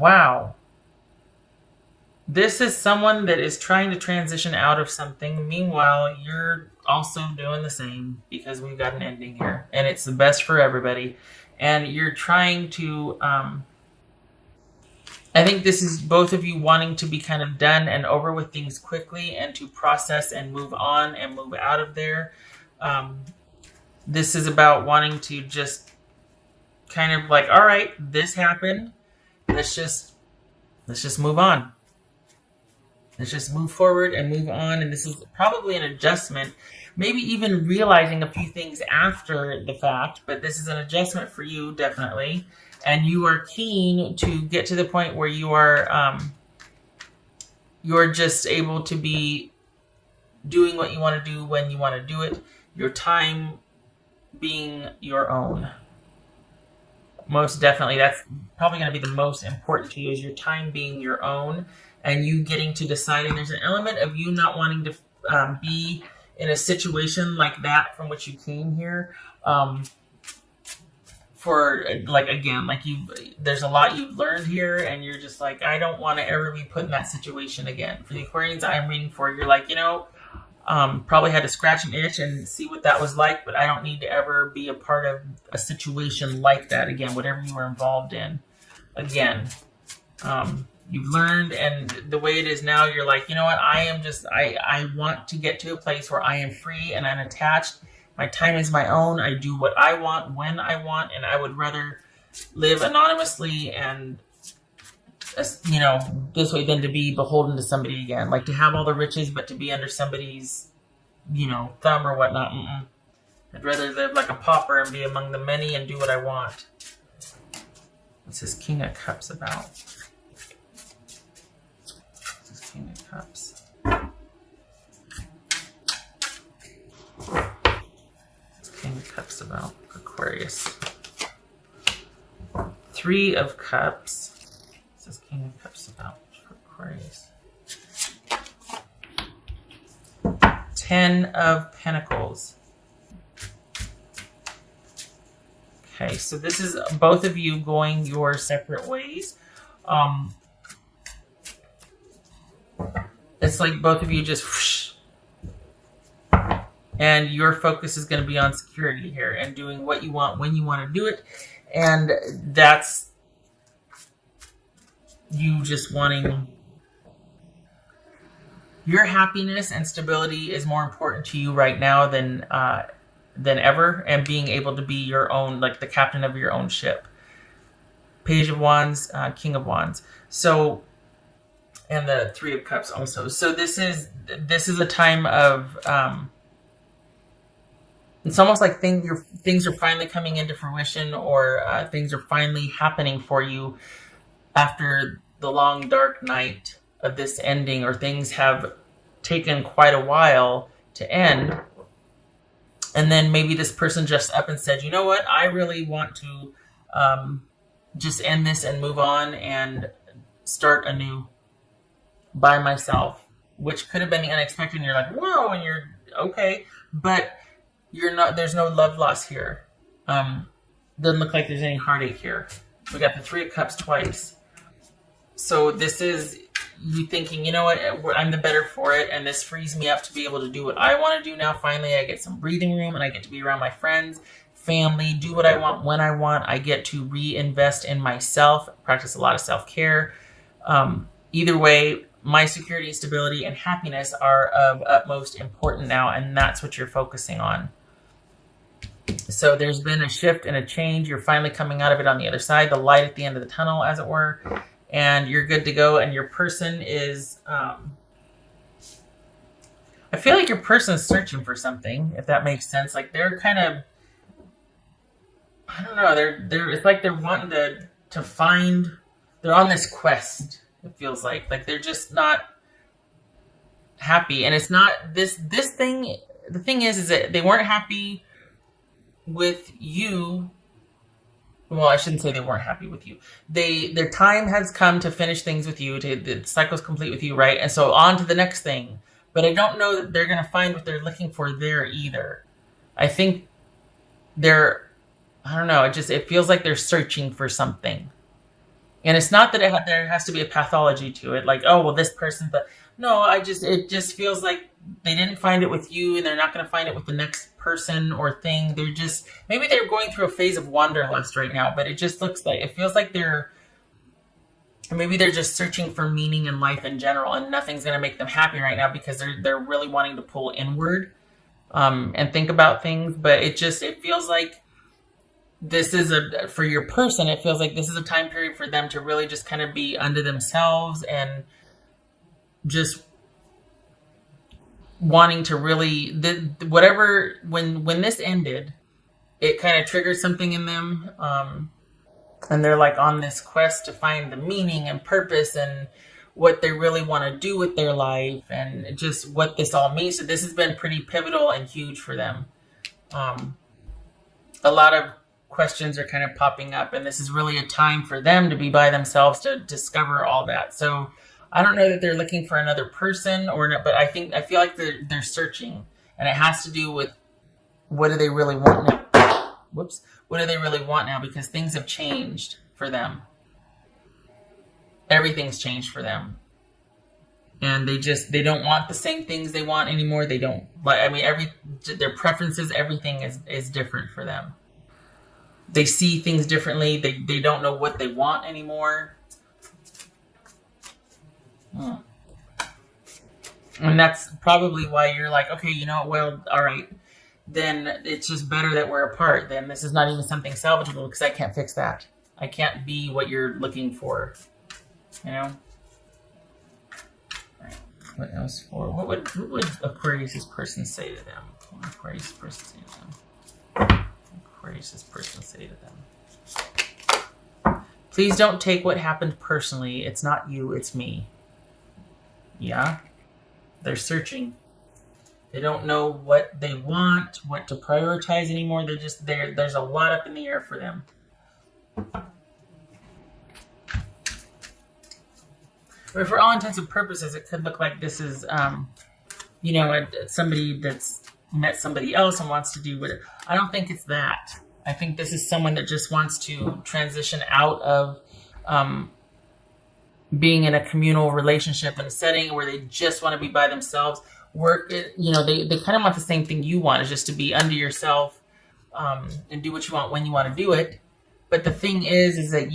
Wow. This is someone that is trying to transition out of something. Meanwhile, you're also doing the same because we've got an ending here. And it's the best for everybody. And you're trying to... I think this is both of you wanting to be kind of done and over with things quickly and to process and move on and move out of there. This is about wanting to just kind of like, all right, this happened. Let's just move on. Let's just move forward and move on. And this is probably an adjustment, maybe even realizing a few things after the fact, but this is an adjustment for you, definitely. And you are keen to get to the point where you're just able to be doing what you want to do when you want to do it. Your time being your own. Most definitely, that's probably going to be the most important to you, is your time being your own and you getting to decide. And there's an element of you not wanting to be in a situation like that from which you came here. For like, again, like there's a lot you've learned here and you're just like, I don't want to ever be put in that situation again. For the Aquarians I'm reading for, you're like, probably had to scratch an itch and see what that was like, but I don't need to ever be a part of a situation like that again, whatever you were involved in. Again, you've learned, and the way it is now, you're like, you know what, I want to get to a place where I am free and unattached. My time is my own. I do what I want when I want, and I would rather live anonymously and, this way than to be beholden to somebody again. Like to have all the riches, but to be under somebody's, thumb or whatnot. I'd rather live like a pauper and be among the many and do what I want. What's this King of Cups about? What's this King of Cups? King of Cups about Aquarius. Three of Cups. What's this King of Cups about for Aquarius? 10 of Pentacles. Okay, so this is both of you going your separate ways. It's like both of you just whoosh, and your focus is going to be on security here and doing what you want when you want to do it. And that's you just wanting your happiness and stability is more important to you right now than ever, and being able to be your own, like the captain of your own ship. Page of Wands, King of Wands. So, and the Three of Cups also. So this is a time of it's almost like things are finally coming into fruition, or things are finally happening for you after the long dark night of this ending, or things have taken quite a while to end. And then maybe this person just up and said, you know what, I really want to just end this and move on and start anew by myself, which could have been the unexpected. And you're like, whoa, and you're okay, but you're not. There's no love loss here. Doesn't look like there's any heartache here. We got the Three of Cups twice. So this is you thinking, you know what, I'm the better for it, and this frees me up to be able to do what I want to do now. Finally, I get some breathing room, and I get to be around my friends, family, do what I want when I want. I get to reinvest in myself, practice a lot of self-care. Either way, my security, stability, and happiness are of utmost importance now, and that's what you're focusing on. So there's been a shift and a change. You're finally coming out of it on the other side, the light at the end of the tunnel, as it were, and you're good to go. And your person is, I feel like your person is searching for something, if that makes sense. Like they're kind of, I don't know, they're it's like they're wanting to find, they're on this quest, it feels like they're just not happy. And it's not this thing, the thing is that they weren't happy with you. Well, I shouldn't say they weren't happy with you. Their time has come to finish things with you. The cycle's complete with you, right? And so on to the next thing. But I don't know that they're going to find what they're looking for there either. I think I don't know. It feels like they're searching for something. And it's not that there has to be a pathology to it, like, oh, well, this person, but no, it just feels like they didn't find it with you, and they're not going to find it with the next person or thing. They're just, maybe they're going through a phase of wanderlust right now, but it just looks like, it feels like maybe they're just searching for meaning in life in general, and nothing's going to make them happy right now because they're really wanting to pull inward, and think about things. But it feels like this is for your person, it feels like this is a time period for them to really just kind of be unto themselves, and just wanting to really, whatever, when this ended, it kind of triggered something in them, and they're like on this quest to find the meaning and purpose and what they really want to do with their life, and just what this all means. So this has been pretty pivotal and huge for them. A lot of questions are kind of popping up, and this is really a time for them to be by themselves to discover all that. So I don't know that they're looking for another person or not, but I feel like they're searching, and it has to do with what do they really want now. Whoops. What do they really want now? Because things have changed for them. Everything's changed for them. And they don't want the same things they want anymore. They don't, their preferences, everything is different for them. They see things differently. They don't know what they want anymore. And that's probably why you're like, okay, well, all right, then it's just better that we're apart. Then this is not even something salvageable because I can't fix that. I can't be what you're looking for, Right. What else for? What would Aquarius' person say to them? What would Aquarius' person say to them? Aquarius' person say to them? Please don't take what happened personally. It's not you, it's me. Yeah? They're searching. They don't know what they want, what to prioritize anymore. There's a lot up in the air for them. But for all intents and purposes, it could look like this is, somebody that's met somebody else and wants to do whatever. I don't think it's that. I think this is someone that just wants to transition out of being in a communal relationship in a setting where they just want to be by themselves. They kind of want the same thing you want, is just to be under yourself, and do what you want when you want to do it. But the thing is that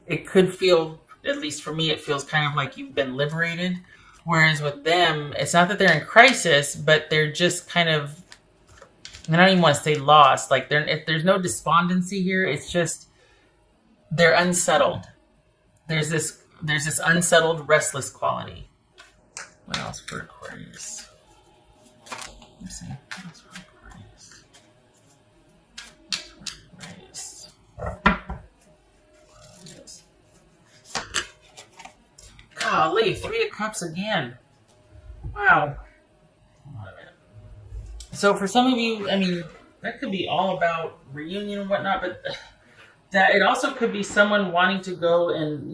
it could feel, at least for me, it feels kind of like you've been liberated. Whereas with them, it's not that they're in crisis, but they're just kind of, I don't even want to say lost. Like there's no despondency here. It's just they're unsettled. There's this unsettled, restless quality. What else for Aquarius? Let's see. What else for Aquarius? Golly, 3 of Cups again. Wow. So for some of you, that could be all about reunion and whatnot, but that it also could be someone wanting to go and,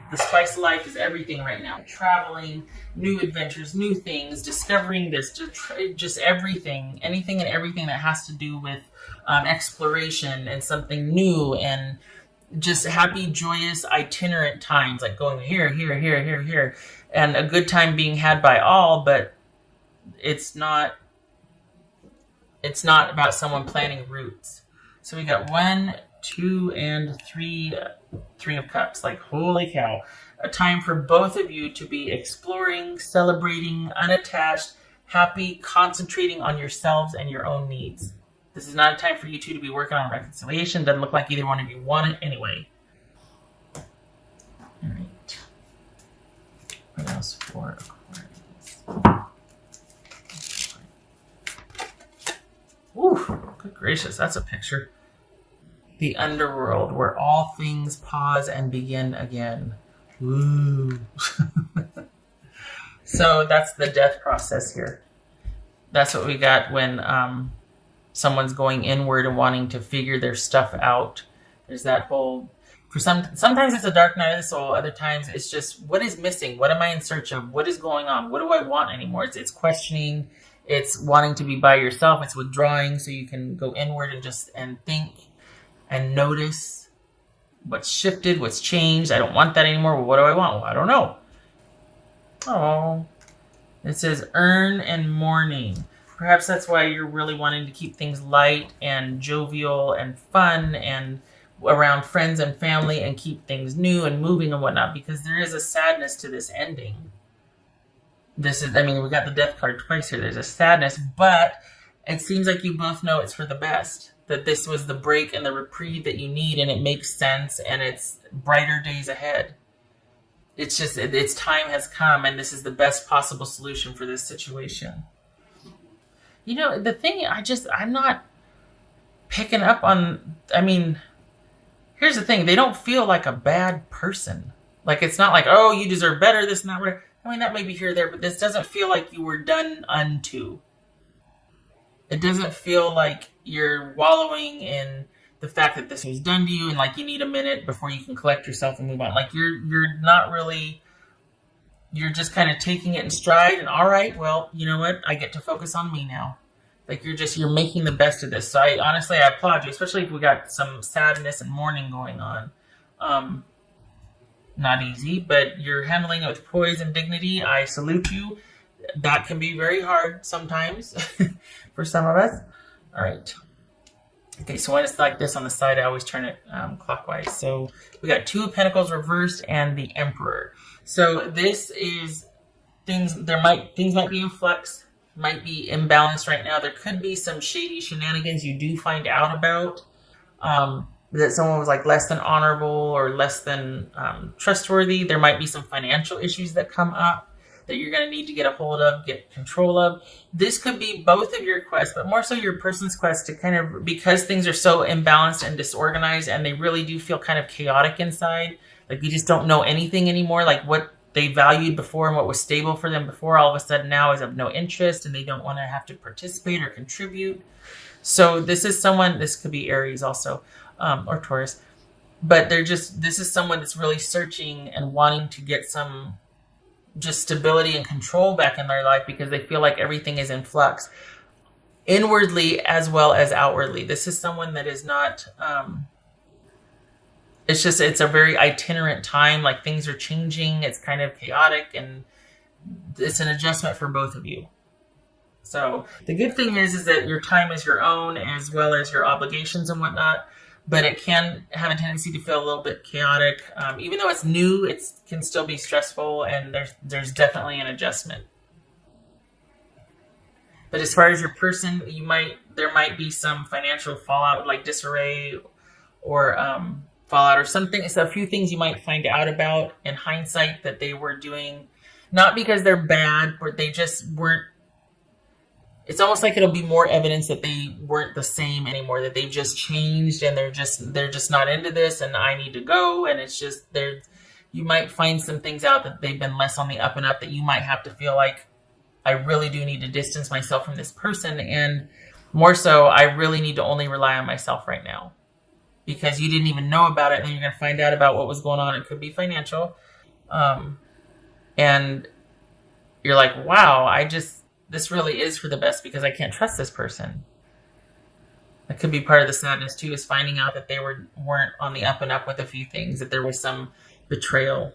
the spice of life is everything right now. Traveling, new adventures, new things, discovering this, just everything. Anything and everything that has to do with exploration and something new, and just happy, joyous, itinerant times, like going here, here, here, here, here. And a good time being had by all, but it's not about someone planning routes. So we got 1, 2, and 3 of Cups. Like, holy cow. A time for both of you to be exploring, celebrating, unattached, happy, concentrating on yourselves and your own needs. This is not a time for you two to be working on reconciliation. Doesn't look like either one of you want it anyway. All right. What else for Aquarius? Ooh, good gracious, that's a picture. The underworld, where all things pause and begin again. Woo. So that's the death process here. That's what we got when someone's going inward and wanting to figure their stuff out. There's that whole, sometimes it's a dark night of the soul. Other times it's just, what is missing? What am I in search of? What is going on? What do I want anymore? It's questioning. It's wanting to be by yourself. It's withdrawing so you can go inward and think and notice What's shifted? What's changed? I don't want that anymore. Well, what do I want? Well, I don't know. Oh, it says earn and mourning. Perhaps that's why you're really wanting to keep things light and jovial and fun and around friends and family and keep things new and moving and whatnot, because there is a sadness to this ending. This is, I mean, we got the death card twice here. There's a sadness, but it seems like you both know it's for the best. That this was the break and the reprieve that you need, and it makes sense, and it's brighter days ahead. It's just, its time has come, and this is the best possible solution for this situation. You know, the thing, I'm not picking up on, I mean, here's the thing. They don't feel like a bad person. Like, it's not like, oh, you deserve better, this and that, whatever. I mean, that may be here or there, but this doesn't feel like you were done unto. It doesn't feel like you're wallowing in the fact that this was done to you and like you need a minute before you can collect yourself and move on. Like you're not really, you're just kind of taking it in stride and all right, well, you know what? I get to focus on me now. Like you're making the best of this. So I applaud you, especially if we got some sadness and mourning going on. Not easy, but you're handling it with poise and dignity. I salute you. That can be very hard sometimes for some of us. All right. Okay, so when it's like this on the side, I always turn it clockwise. So we got Two of Pentacles reversed and the Emperor. So this is things might be in flux, might be imbalanced right now. There could be some shady shenanigans you do find out about. That someone was like less than honorable or less than trustworthy. There might be some financial issues that come up that you're going to need to get a hold of, get control of. This could be both of your quests, but more so your person's quest to kind of, because things are so imbalanced and disorganized and they really do feel kind of chaotic inside, like you just don't know anything anymore, like what they valued before and what was stable for them before all of a sudden now is of no interest and they don't want to have to participate or contribute. So this is someone, this could be Aries also, or Taurus, but this is someone that's really searching and wanting to get some just stability and control back in their life because they feel like everything is in flux inwardly as well as outwardly. This is someone that is not, it's a very itinerant time. Like things are changing. It's kind of chaotic and it's an adjustment for both of you. So the good thing is that your time is your own as well as your obligations and whatnot. But it can have a tendency to feel a little bit chaotic. Even though it's new, it can still be stressful, and there's definitely an adjustment. But as far as your person, there might be some financial fallout, like disarray, or fallout, or something. It's a few things you might find out about in hindsight that they were doing, not because they're bad, but they just weren't. It's almost like it'll be more evidence that they weren't the same anymore, that they've just changed and they're just not into this and I need to go. And it's just you might find some things out that they've been less on the up and up that you might have to feel like I really do need to distance myself from this person. And more so, I really need to only rely on myself right now because you didn't even know about it. And then you're going to find out about what was going on. It could be financial. And you're like, wow, this really is for the best because I can't trust this person. That could be part of the sadness too, is finding out that they weren't on the up and up with a few things, that there was some betrayal